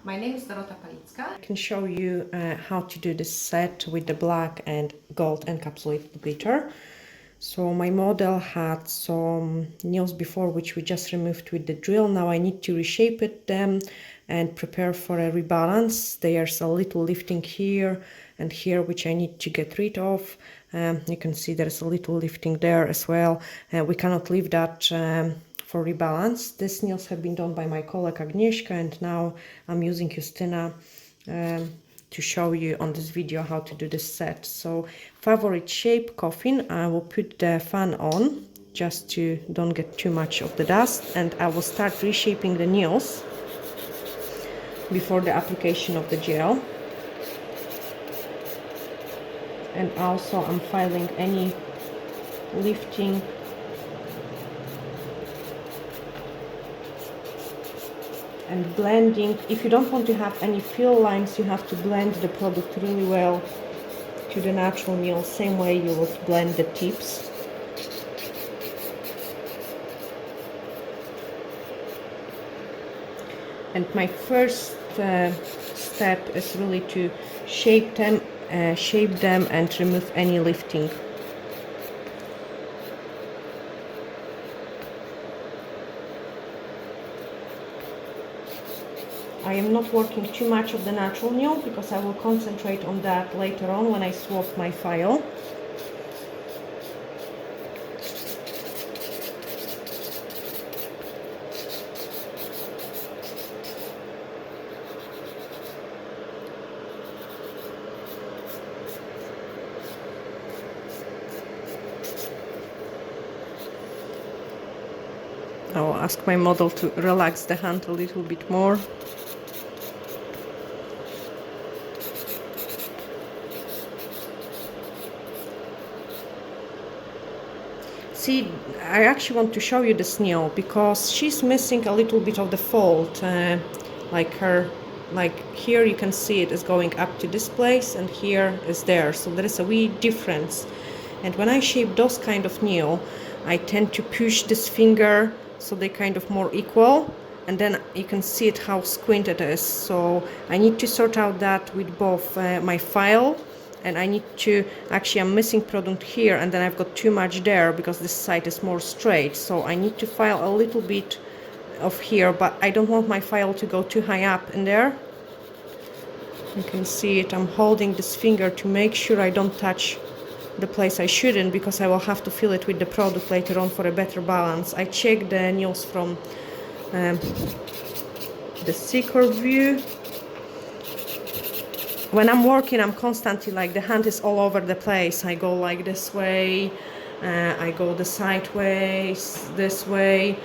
My name is Dorota Palicka. I can show you how to do this set with the black and gold encapsulated glitter. So my model had some nails before which we just removed with the drill. Now I need to reshape them and prepare for a rebalance. There's a little lifting here and here which I need to get rid of. You can see there's a little lifting there as well. We cannot leave that for rebalance. These nails have been done by my colleague Agnieszka, and now I'm using Justyna to show you on this video how to do this set. So favorite shape, coffin. I will put the fan on just to don't get too much of the dust, and I will start reshaping the nails before the application of the gel. And also I'm filing any lifting and blending. If you don't want to have any fill lines, you have to blend the product really well to the natural nail, same way you will blend the tips. And my first step is really to shape them and remove any lifting. I am not working too much of the natural nail because I will concentrate on that later on when I swap my file. I will ask my model to relax the hand a little bit more. See, I actually want to show you this nail because she's missing a little bit of the fold, like here you can see it is going up to this place and here is there, so there is a wee difference. And when I shape those kind of nail, I tend to push this finger so they kind of more equal, and then you can see it how squinted it is. So I need to sort out that with both my file, and I need to, actually I'm missing product here and then I've got too much there because this side is more straight, so I need to file a little bit of here, but I don't want my file to go too high up in there. You can see it, I'm holding this finger to make sure I don't touch the place I shouldn't, because I will have to fill it with the product later on for a better balance. I check the nails from the secret view. When I'm working, I'm constantly like, the hand is all over the place. I go like this way, I go the sideways, this way,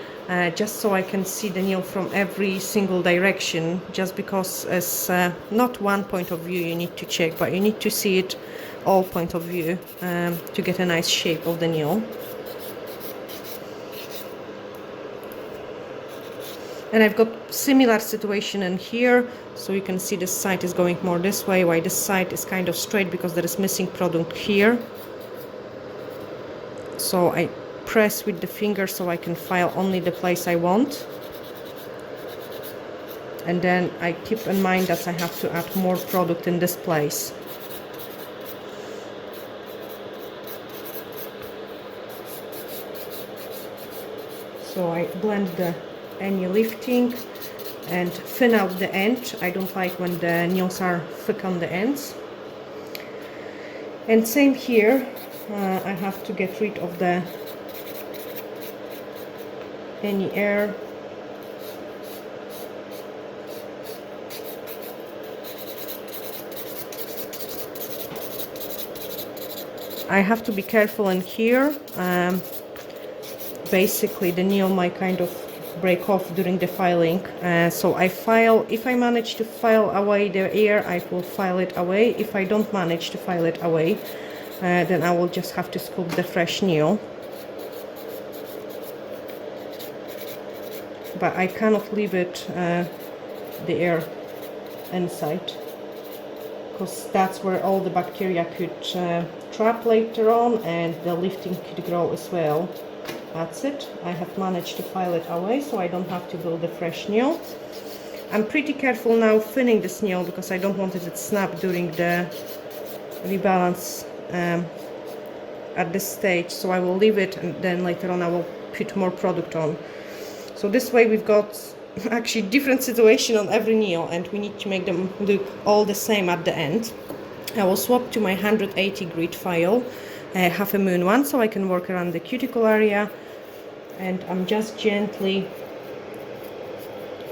just so I can see the nail from every single direction, just because it's not one point of view you need to check, but you need to see it all point of view to get a nice shape of the nail. And I've got similar situation in here, so you can see this side is going more this way, while this side is kind of straight because there is missing product here. So I press with the finger so I can file only the place I want. And then I keep in mind that I have to add more product in this place. So I blend any lifting and thin out the end. I don't like when the nails are thick on the ends. And same here, I have to get rid of any air. I have to be careful in here. Basically the nail might kind of break off during the filing, so I file. If I manage to file away the air, I will file it away. If I don't manage to file it away, then I will just have to sculpt the fresh nail. But I cannot leave it the air inside, because that's where all the bacteria could trap later on, and the lifting could grow as well. That's it. I have managed to file it away, so I don't have to build a fresh nail. I'm pretty careful now thinning this nail because I don't want it to snap during the rebalance at this stage, so I will leave it and then later on I will put more product on. So this way we've got actually different situation on every nail and we need to make them look all the same at the end. I will swap to my 180 grit file, half a moon one, so I can work around the cuticle area, and I'm just gently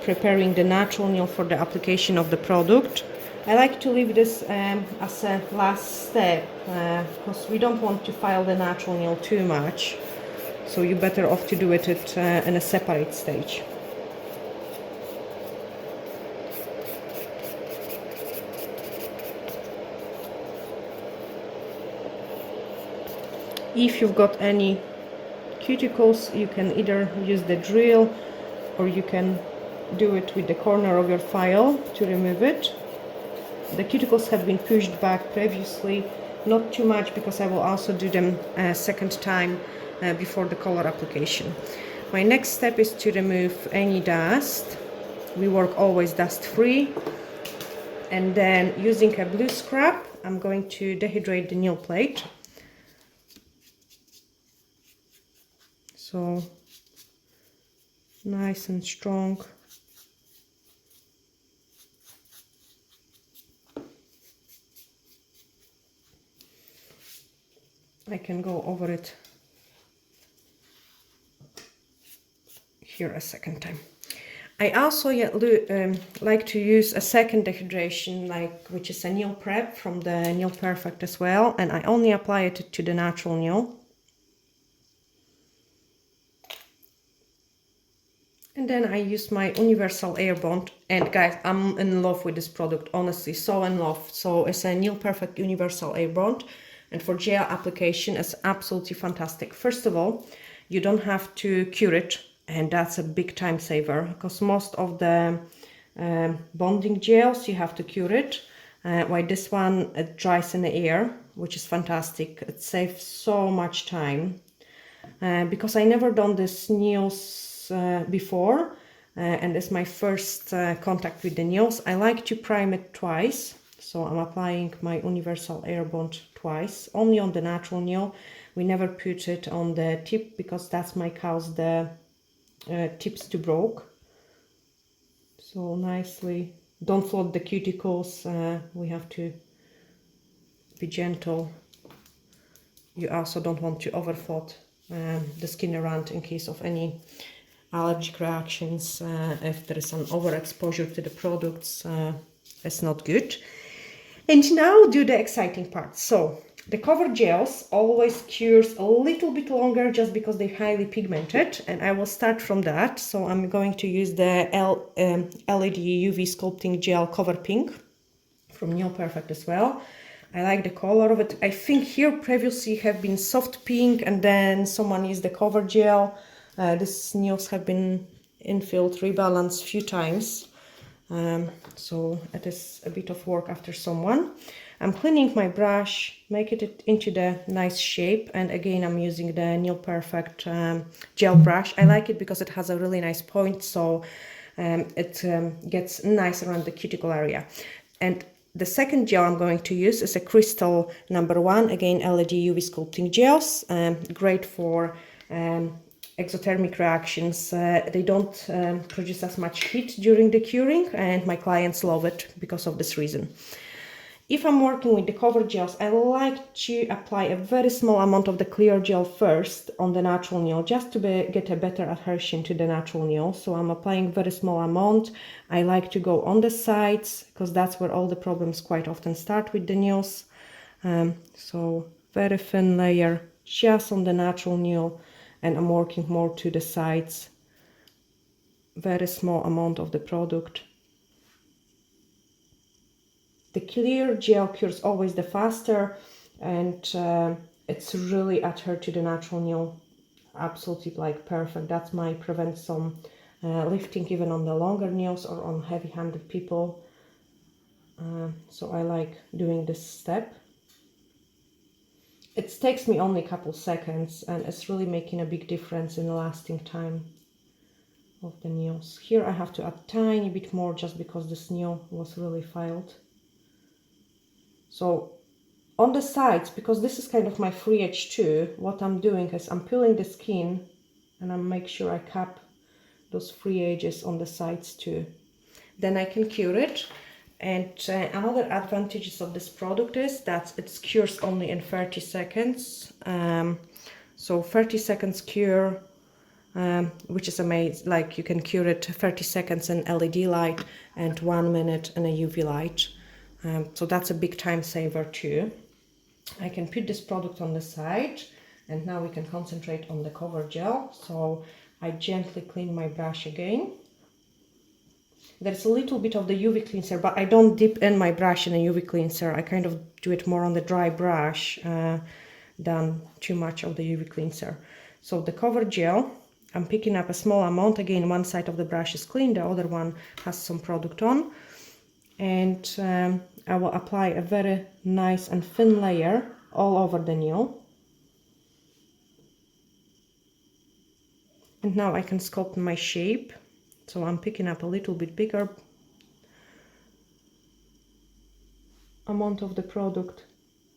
preparing the natural nail for the application of the product. I like to leave this as a last step because we don't want to file the natural nail too much, so you're better off to do it at, in a separate stage. If you've got any cuticles, you can either use the drill or you can do it with the corner of your file to remove it. The cuticles have been pushed back previously, not too much because I will also do them a second time before the color application. My next step is to remove any dust. We work always dust free. And then using a blue scrub, I'm going to dehydrate the nail plate. So nice and strong. I can go over it here a second time. I also like to use a second dehydration, which is a nail prep from the Nail Perfect as well, and I only apply it to the natural nail. And then I use my Universal Air Bond, and guys, I'm in love with this product, honestly, so in love. So it's a Nail Perfect Universal Air Bond, and for gel application, it's absolutely fantastic. First of all, you don't have to cure it, and that's a big time saver, because most of the bonding gels, you have to cure it, while this one, it dries in the air, which is fantastic. It saves so much time, because I never done this nails before, and it's my first contact with the nails. I like to prime it twice, so I'm applying my Universal Air Bond twice, only on the natural nail. We never put it on the tip because that's might cause the tips to broke. So nicely, don't float the cuticles, we have to be gentle. You also don't want to overfloat the skin around in case of any allergic reactions. If there is an overexposure to the products, it's not good. And now do the exciting part. So the cover gels always cures a little bit longer just because they're highly pigmented, and I will start from that. So I'm going to use the LED UV sculpting gel cover pink from Nail Perfect as well. I like the color of it. I think here previously have been soft pink and then someone used the cover gel. These nails have been infilled, rebalanced a few times. So it is a bit of work after someone. I'm cleaning my brush, making it into the nice shape, and again I'm using the Nail Perfect gel brush. I like it because it has a really nice point, so it gets nice around the cuticle area. And the second gel I'm going to use is a Crystal #1, again LED UV sculpting gels, great for exothermic reactions. They don't produce as much heat during the curing, and my clients love it because of this reason. If I'm working with the cover gels, I like to apply a very small amount of the clear gel first on the natural nail, just to get a better adhesion to the natural nail. So I'm applying very small amount. I like to go on the sides because that's where all the problems quite often start with the nails. So very thin layer just on the natural nail, and I'm working more to the sides. Very small amount of the product. The clear gel cures always the faster, and it's really adhered to the natural nail absolutely like perfect. That's my prevent some lifting even on the longer nails or on heavy-handed people. So I like doing this step. It takes me only a couple seconds, and it's really making a big difference in the lasting time of the nails. Here I have to add tiny bit more just because this nail was really filed. So on the sides, because this is kind of my free edge too, what I'm doing is I'm peeling the skin and I make sure I cap those free edges on the sides too. Then I can cure it. And another advantage of this product is that it cures only in 30 seconds. So 30 seconds cure, which is amazing. Like you can cure it 30 seconds in LED light and 1 minute in a UV light. So that's a big time saver too. I can put this product on the side, and now we can concentrate on the cover gel. So I gently clean my brush again. There's a little bit of the UV cleanser, but I don't dip in my brush in a UV cleanser. I kind of do it more on the dry brush than too much of the UV cleanser. So the cover gel, I'm picking up a small amount. Again, one side of the brush is clean, the other one has some product on. And I will apply a very nice and thin layer all over the nail. And now I can sculpt my shape. So I'm picking up a little bit bigger amount of the product,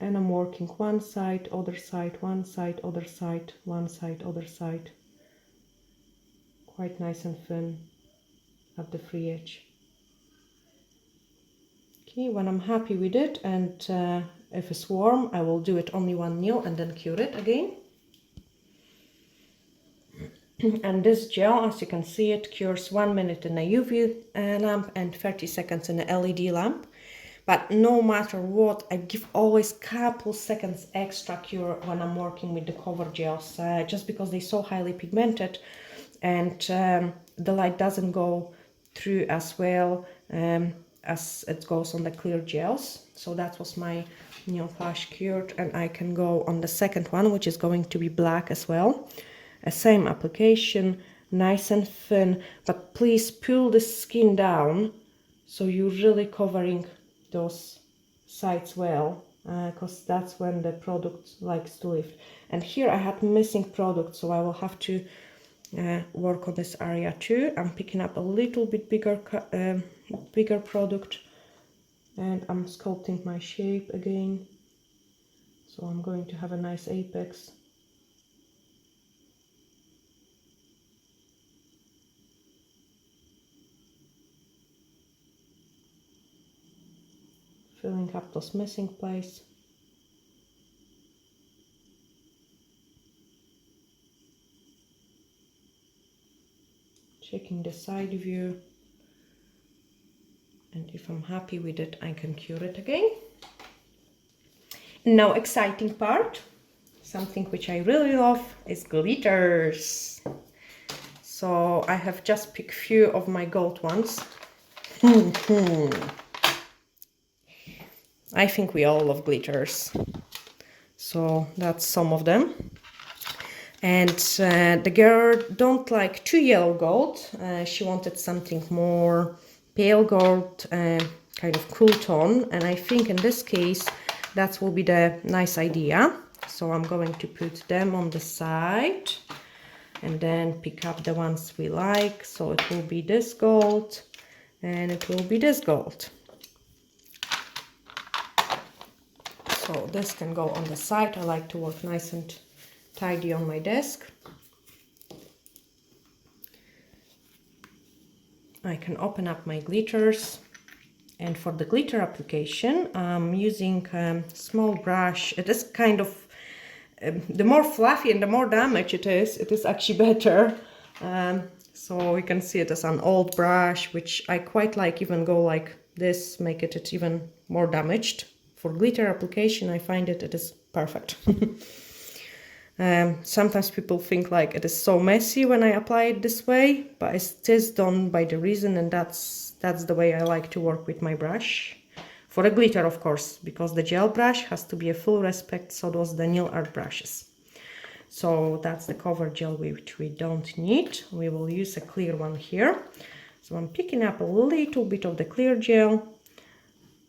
and I'm working one side, other side, one side, other side, one side, other side. Quite nice and thin at the free edge. Okay, when I'm happy with it, and if it's warm, I will do it only one nail and then cure it again. And this gel, as you can see, it cures 1 minute in a UV lamp and 30 seconds in a LED lamp. But no matter what, I give always couple seconds extra cure when I'm working with the cover gels, just because they're so highly pigmented, and the light doesn't go through as well as it goes on the clear gels. So that was my nail polish cured, and I can go on the second one, which is going to be black as well. Same application, nice and thin, but please pull the skin down so you're really covering those sides well, because that's when the product likes to lift. And here I had missing product, so I will have to work on this area too. I'm picking up a little bit bigger product, and I'm sculpting my shape again. So I'm going to have a nice apex. Filling up those missing place. Checking the side view. And if I'm happy with it, I can cure it again. Now, exciting part. Something which I really love is glitters. So I have just picked few of my gold ones. I think we all love glitters. So that's some of them. And the girl don't like too yellow gold. She wanted something more pale gold, kind of cool tone. And I think in this case, that will be the nice idea. So I'm going to put them on the side and then pick up the ones we like. So it will be this gold and it will be this gold. So this can go on the side. I like to work nice and tidy on my desk. I can open up my glitters, and for the glitter application I'm using a small brush. It is kind of the more fluffy and the more damage it is actually better. So you can see it as an old brush, which I quite like. Even go like this, make it even more damaged. For glitter application, I find it is perfect. Sometimes people think like it is so messy when I apply it this way, but it is done by the reason, and that's the way I like to work with my brush. For the glitter, of course, because the gel brush has to be a full respect, so does the nail art brushes. So that's the cover gel which we don't need. We will use a clear one here. So I'm picking up a little bit of the clear gel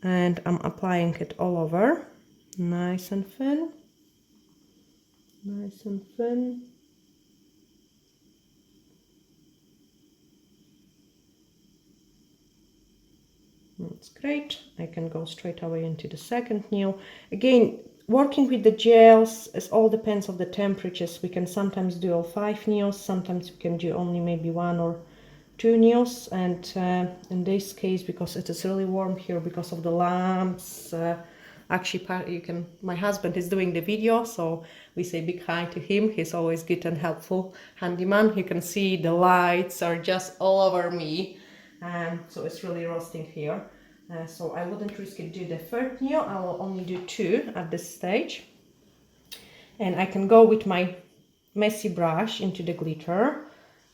and I'm applying it all over, nice and thin, nice and thin. great. I can go straight away into the second nail. Again, working with the gels, it all depends on the temperatures. We can sometimes do all 5 nails, sometimes we can do only maybe 1 or 2 nails. And in this case, because it is really warm here because of the lamps, actually my husband is doing the video, so we say big hi to him. He's always good and helpful handyman. You can see the lights are just all over me, so it's really roasting here. So I wouldn't risk it do the third nail. I will only do 2 at this stage, and I can go with my messy brush into the glitter,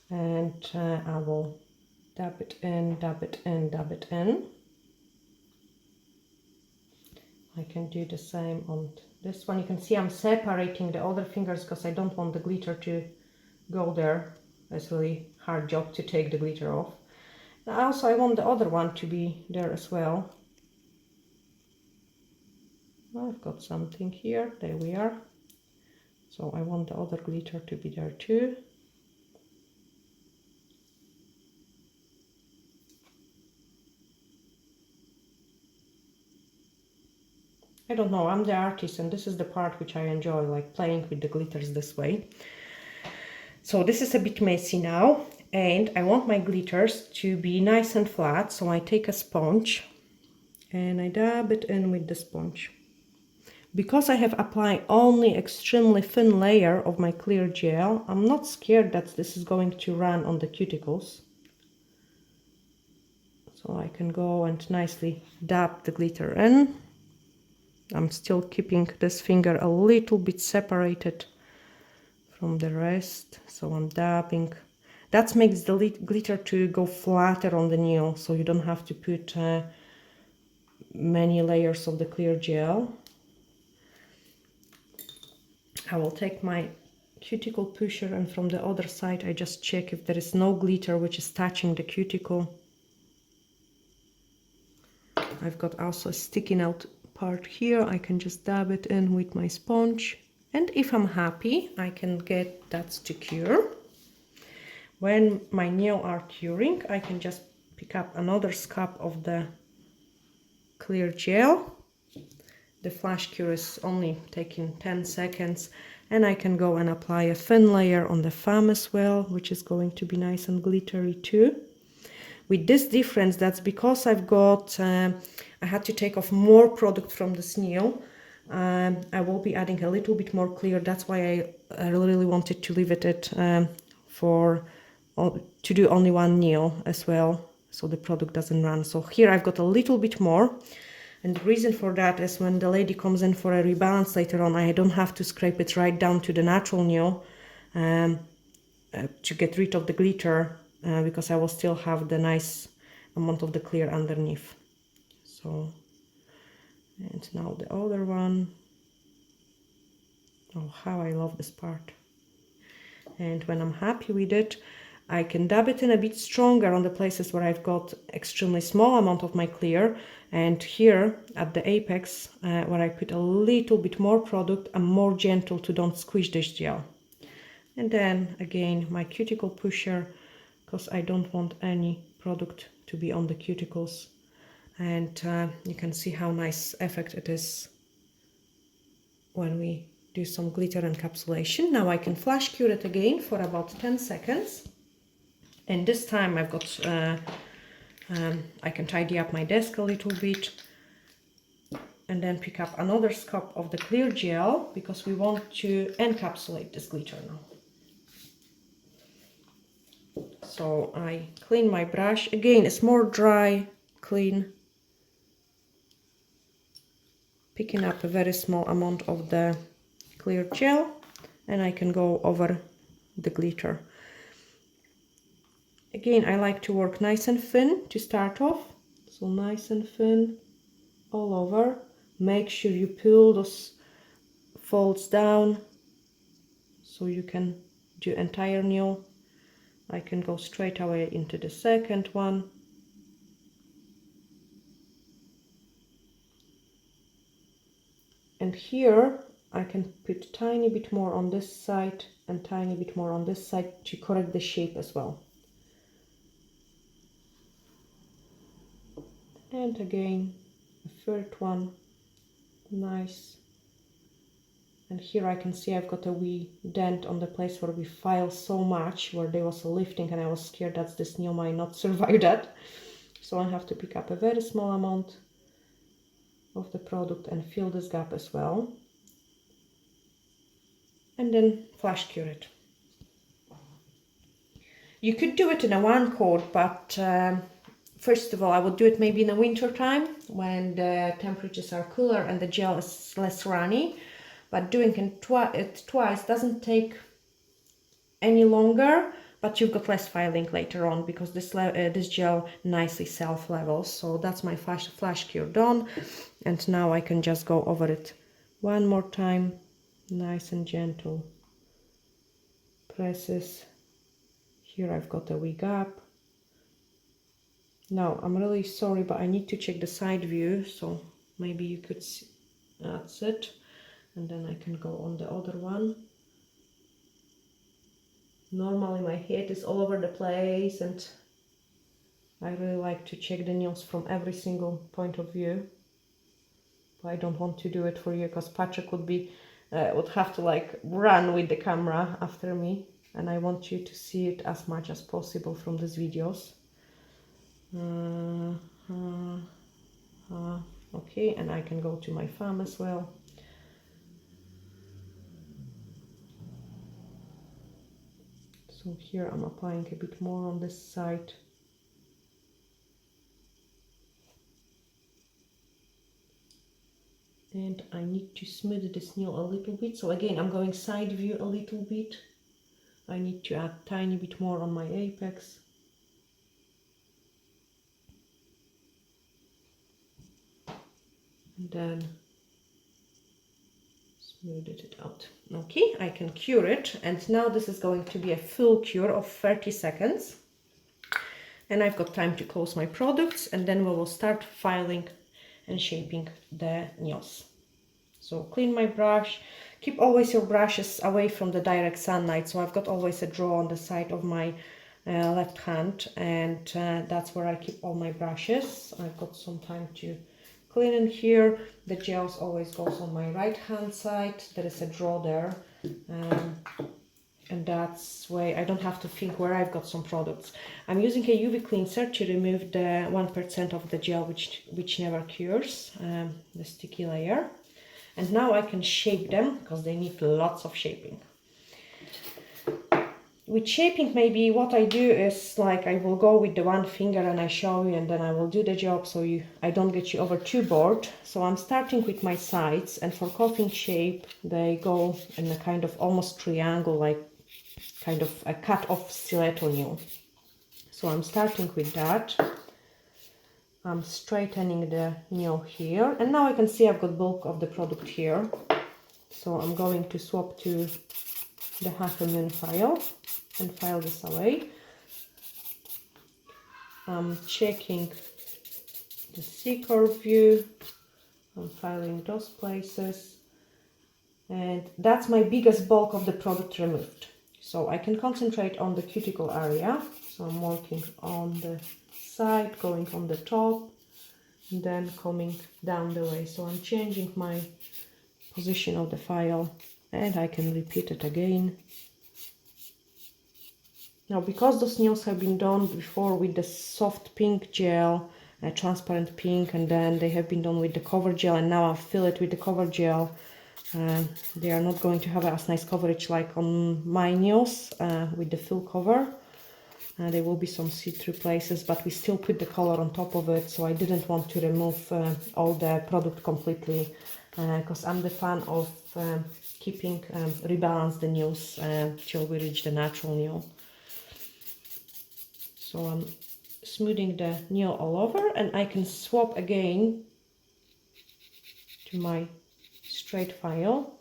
and I will dab it in, dab it in, dab it in. I can do the same on this one. You can see I'm separating the other fingers because I don't want the glitter to go there. It's really hard job to take the glitter off. Also, I want the other one to be there as well. I've got something here. There we are. So I want the other glitter to be there too. I don't know, I'm the artist and this is the part which I enjoy, like playing with the glitters this way. So this is a bit messy now, and I want my glitters to be nice and flat, so I take a sponge and I dab it in with the sponge. Because I have applied only extremely thin layer of my clear gel, I'm not scared that this is going to run on the cuticles. So I can go and nicely dab the glitter in. I'm still keeping this finger a little bit separated from the rest, so I'm dabbing. That makes the glitter to go flatter on the nail, so you don't have to put many layers of the clear gel. I will take my cuticle pusher, and from the other side I just check if there is no glitter which is touching the cuticle. I've got also a sticking out part here. I can just dab it in with my sponge, and if I'm happy I can get that to cure. When my nails are curing, I can just pick up another scrap of the clear gel. The flash cure is only taking 10 seconds, and I can go and apply a thin layer on the thumb as well, which is going to be nice and glittery too. With this difference, that's because I've got, I had to take off more product from this nail. I will be adding a little bit more clear. That's why I really wanted to leave it at to do only one nail as well, so the product doesn't run. So here I've got a little bit more, and the reason for that is when the lady comes in for a rebalance later on, I don't have to scrape it right down to the natural nail to get rid of the glitter, because I will still have the nice amount of the clear underneath. So, and now the other one. Oh, how I love this part. And when I'm happy with it, I can dab it in a bit stronger on the places where I've got extremely small amount of my clear, and here at the apex where I put a little bit more product, I'm more gentle to don't squish this gel. And then again my cuticle pusher, because I don't want any product to be on the cuticles. And you can see how nice effect it is when we do some glitter encapsulation. Now I can flash cure it again for about 10 seconds. And this time I've got, I can tidy up my desk a little bit, and then pick up another scoop of the clear gel, because we want to encapsulate this glitter now. So I clean my brush. Again, it's more dry, clean. Picking up a very small amount of the clear gel, and I can go over the glitter. Again, I like to work nice and thin to start off. So nice and thin all over. Make sure you pull those folds down so you can do entire nail. I can go straight away into the second one. And here I can put tiny bit more on this side and tiny bit more on this side to correct the shape as well. And again, a third one, nice. And here I can see I've got a wee dent on the place where we filed so much, where there was a lifting, and I was scared that this nail might not survive that. So I have to pick up a very small amount of the product and fill this gap as well. And then flash cure it. You could do it in a one coat, but first of all, I would do it maybe in the winter time when the temperatures are cooler and the gel is less runny. But doing it twice doesn't take any longer, but you've got less filing later on because this gel nicely self-levels. So that's my flash cure done, and now I can just go over it one more time, nice and gentle presses. Here I've got a wee gap. Now I'm really sorry, but I need to check the side view, so maybe you could see. That's it. And then I can go on the other one. Normally my head is all over the place, and I really like to check the nails from every single point of view. But I don't want to do it for you because Patrick would have to like run with the camera after me, and I want you to see it as much as possible from these videos. Okay, and I can go to my thumb as well. So here I'm applying a bit more on this side. And I need to smooth this nail a little bit. So again, I'm going side view a little bit. I need to add a tiny bit more on my apex. And then smooth it out. Okay, I can cure it. And now this is going to be a full cure of 30 seconds. And I've got time to close my products, and then we will start filing and shaping the nails. So clean my brush. Keep always your brushes away from the direct sunlight. So I've got always a drawer on the side of my left hand, and that's where I keep all my brushes. I've got some time to clean in here. The gels always goes on my right hand side. There is a drawer there, and that's why I don't have to think where I've got some products. I'm using a UV cleanser to remove the 1% of the gel which never cures, the sticky layer. And now I can shape them because they need lots of shaping. With shaping, maybe what I do is like I will go with the one finger and I show you, and then I will do the job so I don't get you over too bored. So I'm starting with my sides, and for coffin shape they go in a kind of almost triangle, like kind of a cut off stiletto nail. So I'm starting with that. I'm straightening the nail here, and now I can see I've got bulk of the product here. So I'm going to swap to the 1/2 mm file and file this away. I'm checking the C-curve view. I'm filing those places, and that's my biggest bulk of the product removed. So I can concentrate on the cuticle area. So I'm working on the side, going on the top, and then coming down the way. So I'm changing my position of the file, and I can repeat it again. Now, because those nails have been done before with the soft pink gel, transparent pink, and then they have been done with the cover gel, and now I fill it with the cover gel, they are not going to have as nice coverage like on my nails with the full cover. There will be some see-through places, but we still put the color on top of it, so I didn't want to remove all the product completely, because I'm the fan of keeping rebalance the nails till we reach the natural nail. So I'm smoothing the nail all over, and I can swap again to my straight file.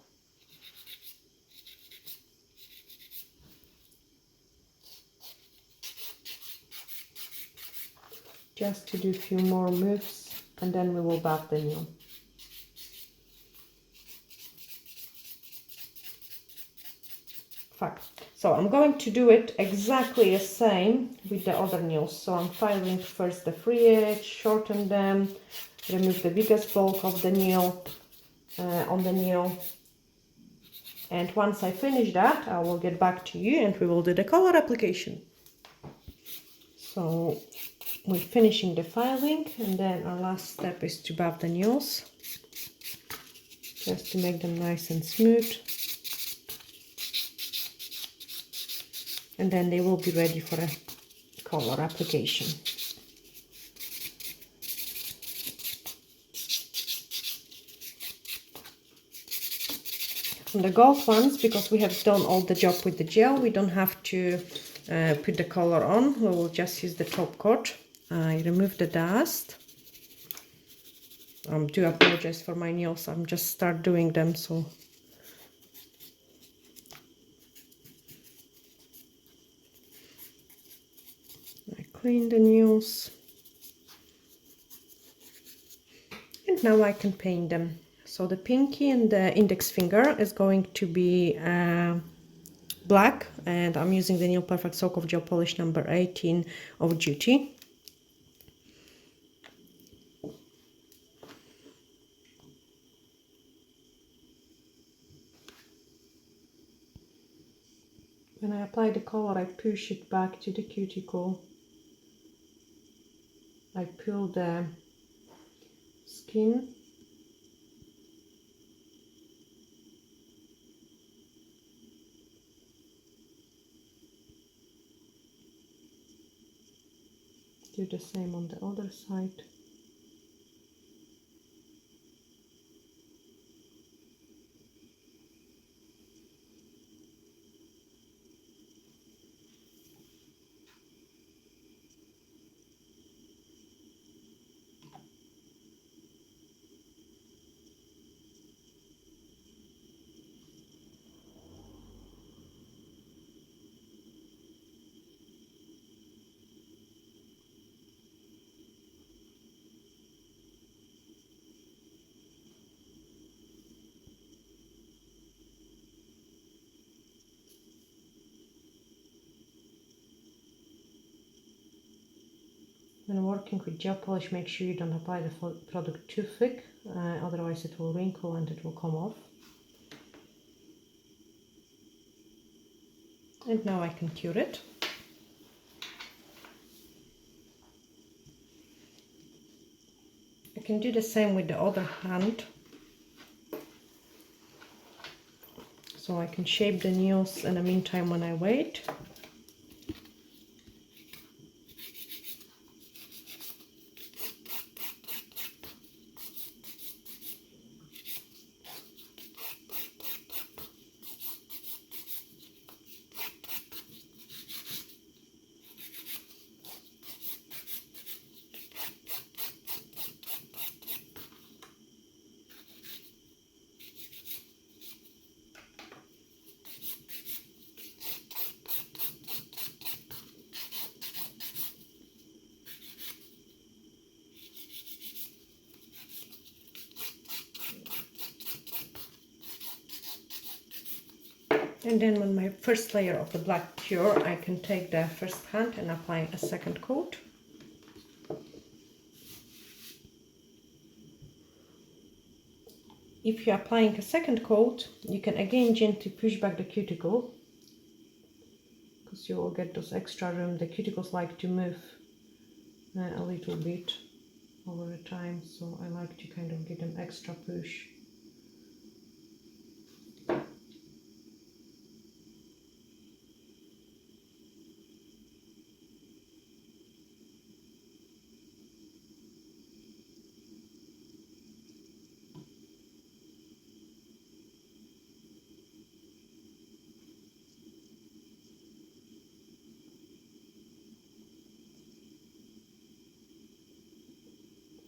Just to do a few more moves, and then we will buff the nail. So I'm going to do it exactly the same with the other nails. So I'm filing first the free edge, shorten them, remove the biggest bulk of the nail on the nail. And once I finish that, I will get back to you and we will do the color application. So we're finishing the filing, and then our last step is to buff the nails, just to make them nice and smooth. And then they will be ready for a color application. On the gold ones, because we have done all the job with the gel, we don't have to put the color on. We will just use the top coat. I remove the dust. I do apologize for my nails. I'm just start doing them, so I clean the nails. And now I can paint them. So the pinky and the index finger is going to be black, and I'm using the Nail Perfect Soak of Gel Polish number 18 of Duty. When I apply the color, I push it back to the cuticle. I pull the skin. Do the same on the other side. When working with gel polish, make sure you don't apply the product too thick, otherwise it will wrinkle and it will come off. And now I can cure it. I can do the same with the other hand. So I can shape the nails in the meantime when I wait. And then when my first layer of the black cure, I can take the first hand and apply a second coat. If you're applying a second coat, you can again gently push back the cuticle, because you will get those extra room. The cuticles like to move a little bit over the time, so I like to kind of give them extra push.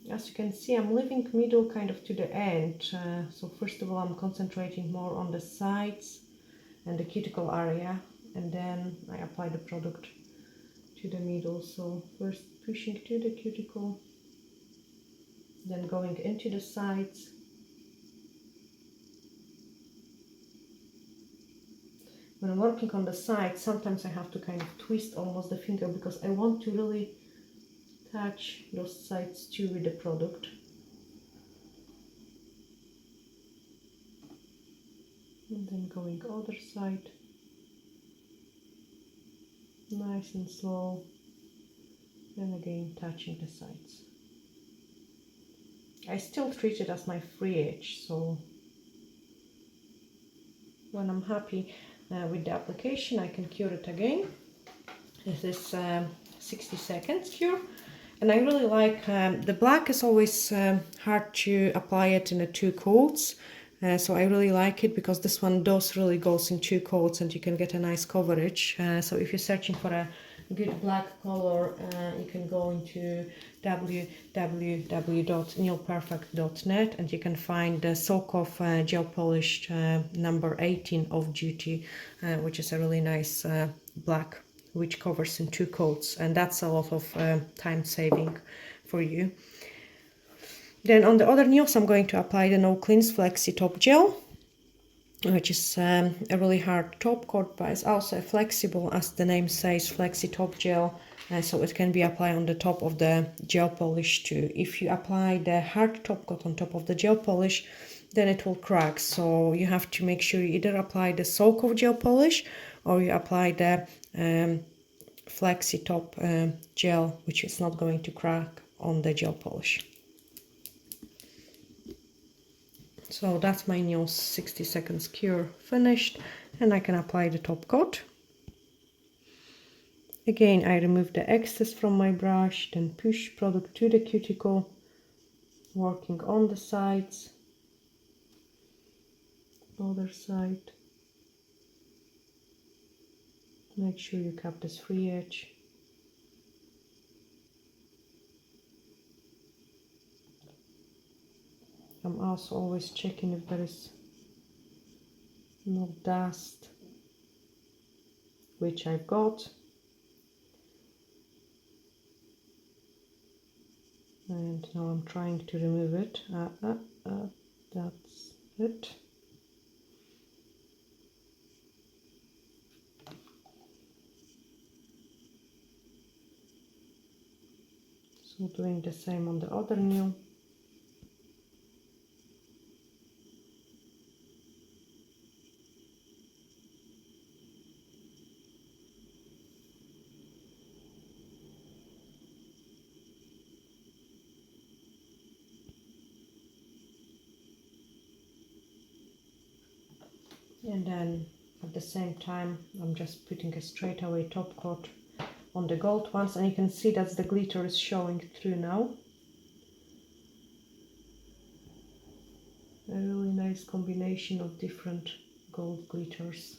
As you can see, I'm leaving middle kind of to the end. So first of all, I'm concentrating more on the sides and the cuticle area, and then I apply the product to the middle. So first pushing to the cuticle, then going into the sides. when I'm working on the side, sometimes I have to kind of twist almost the finger because I want to really touch those sides too with the product. And then going other side, nice and slow, and again touching the sides. I still treat it as my free edge, so when I'm happy with the application, I can cure it again. This is 60 seconds cure, and I really like the black is always hard to apply it in the 2 coats, so I really like it because this one does really goes in 2 coats and you can get a nice coverage. So if you're searching for a good black color, you can go into www.neilperfect.net and you can find the Soak Off Gel Polished number 18 Off Duty, which is a really nice black, which covers in 2 coats, and that's a lot of time saving for you. Then on the other nails, I'm going to apply the No Cleanse Flexi Top Gel, which is a really hard top coat, but it's also flexible, as the name says, flexi top gel, so it can be applied on the top of the gel polish too. If you apply the hard top coat on top of the gel polish, then it will crack, so you have to make sure you either apply the Soak Off gel polish or you apply the flexi top gel, which is not going to crack on the gel polish. So that's my nails 60 seconds cure finished, and I can apply the top coat. Again, I remove the excess from my brush, then push product to the cuticle, working on the sides, other side. Make sure you cap this free edge. I'm also always checking if there is no dust, which I've got. And now I'm trying to remove it. That's it. So doing the same on the other nail. And then at the same time, I'm just putting a straightaway top coat on the gold ones, and you can see that the glitter is showing through now. A really nice combination of different gold glitters.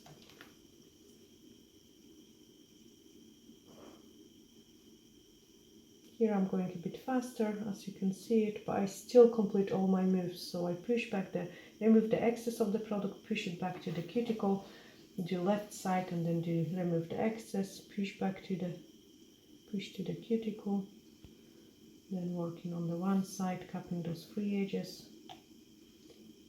Here I'm going a bit faster, as you can see it, but I still complete all my moves. So I push back remove the excess of the product, push it back to the cuticle, do left side, and then do remove the excess, push to the cuticle, then working on the one side, capping those free edges,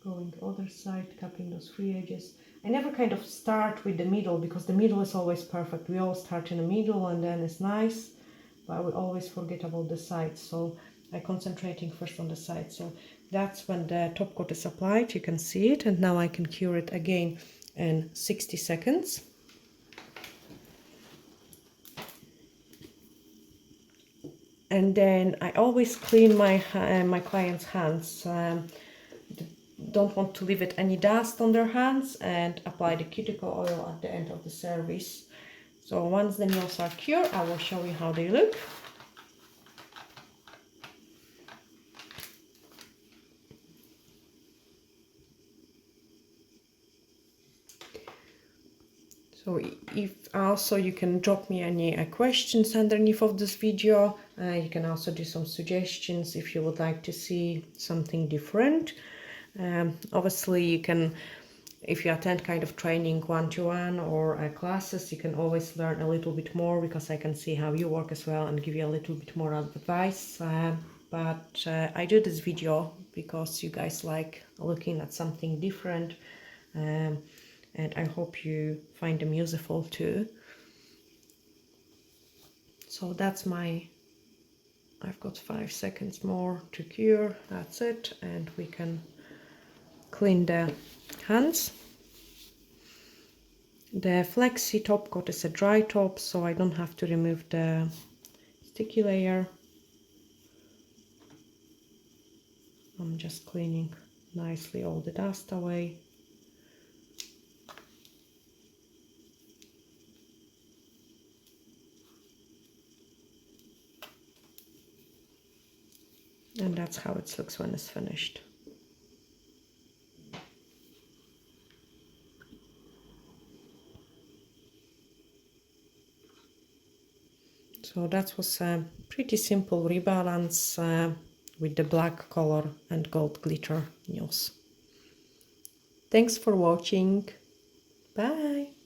going other side, capping those free edges. I never kind of start with the middle because the middle is always perfect. We all start in the middle and then it's nice, but I will always forget about the sides, so I'm concentrating first on the side. So that's when the top coat is applied, you can see it, and now I can cure it again in 60 seconds. And then I always clean my client's hands. Don't want to leave it any dust on their hands, and apply the cuticle oil at the end of the service. So once the nails are cured, I will show you how they look. So if also you can drop me any questions underneath of this video. You can also do some suggestions if you would like to see something different. Obviously you can, if you attend kind of training one-to-one or classes, you can always learn a little bit more, because I can see how you work as well and give you a little bit more advice. But I do this video because you guys like looking at something different. and I hope you find them useful too. So that's I've got 5 seconds more to cure, that's it, and we can clean the hands. The flexi top coat is a dry top, so I don't have to remove the sticky layer. I'm just cleaning nicely all the dust away. And that's how it looks when it's finished. So that was a pretty simple rebalance with the black color and gold glitter nails. Thanks for watching. Bye.